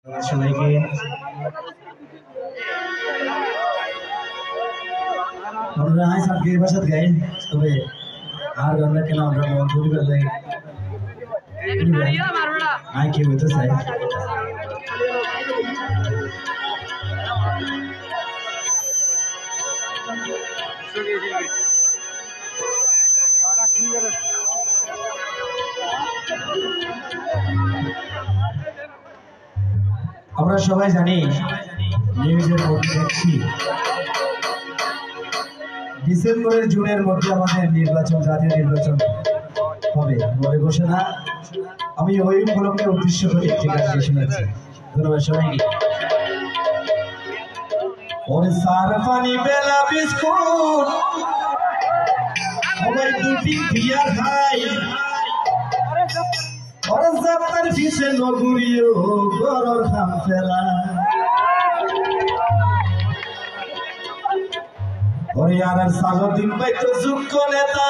সবাইকে আমরা আজ আজকে ভাষা গাই তবে আর আমরা কেন আমরা মন ধরে গেলে আই কি হইতে চাই আমরা সবাই জানি নিউজের মধ্যে দেখছি ডিসেম্বরের জুনের মধ্যে আমাদের নির্বাচন জাতীয় নির্বাচন হবে বলে ঘোষণা আমি ওই উপলক্ষে উদ্দেশ্য করে একটি গান গেয়ে শোনাচ্ছি ধন্যবাদ সবাইকে ওরে সার পানি বেলা বিস্কুট সবাই দুটি বিয়ার খাই ওরে যাত্রার পিছে নগুরিও গরর খাম ফেলা ওরে আর সালদিন বাইতো যুক্ত নেতা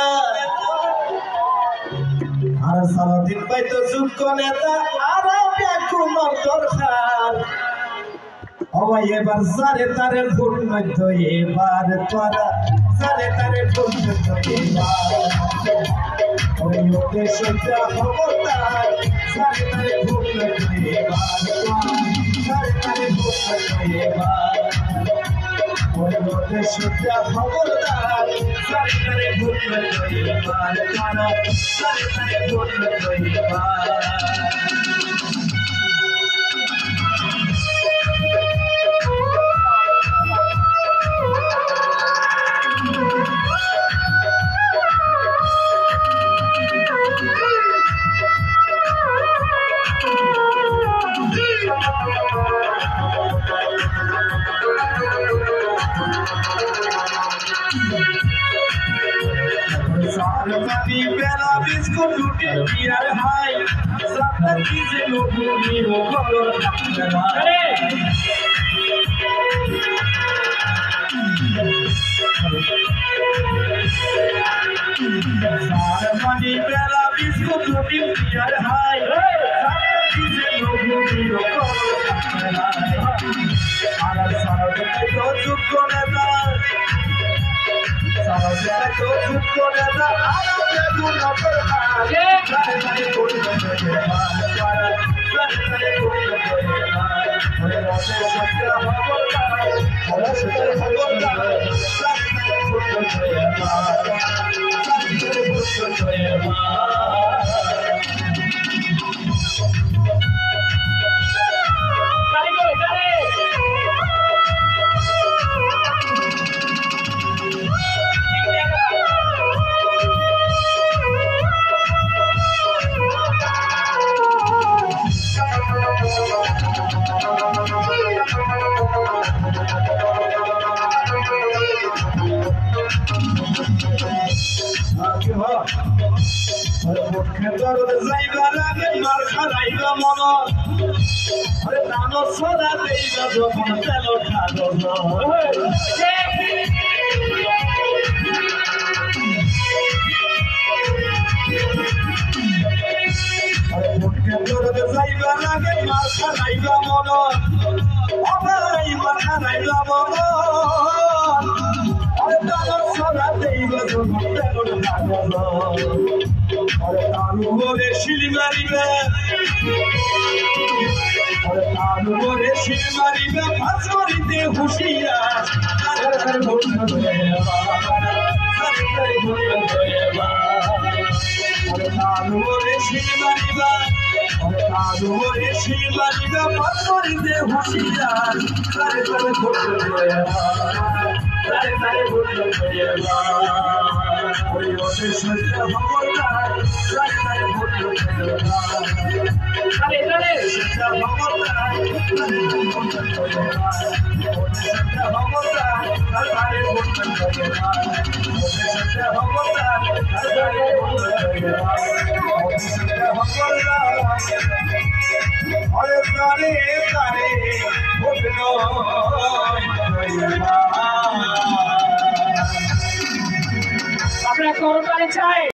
আর সালদিন বাইতো যুক্ত নেতা আর কুমার দরকার সবাই এবার সারে তারে ভুল মধ্য এবার তোরা সারে তারে ভুল মধ্য এবার ওরে ওকে সেটা খবরদার সারে তারে ভুল মধ্য এবার সারে তারে ভুল মধ্য এবার ওরে ওকে সেটা খবরদার সারে তারে ভুল মধ্য এবার তোরা সারে তারে ভুল মধ্য এবার Sarvati bela biscuit duty biar hai sabtar kize loguni ho kolor Sarvati bela biscuit duty biar hai sabtar kize loguni ho kolor Ara sarvati to jukko neta Sarvati to jukko neta আমরা করতে চাই।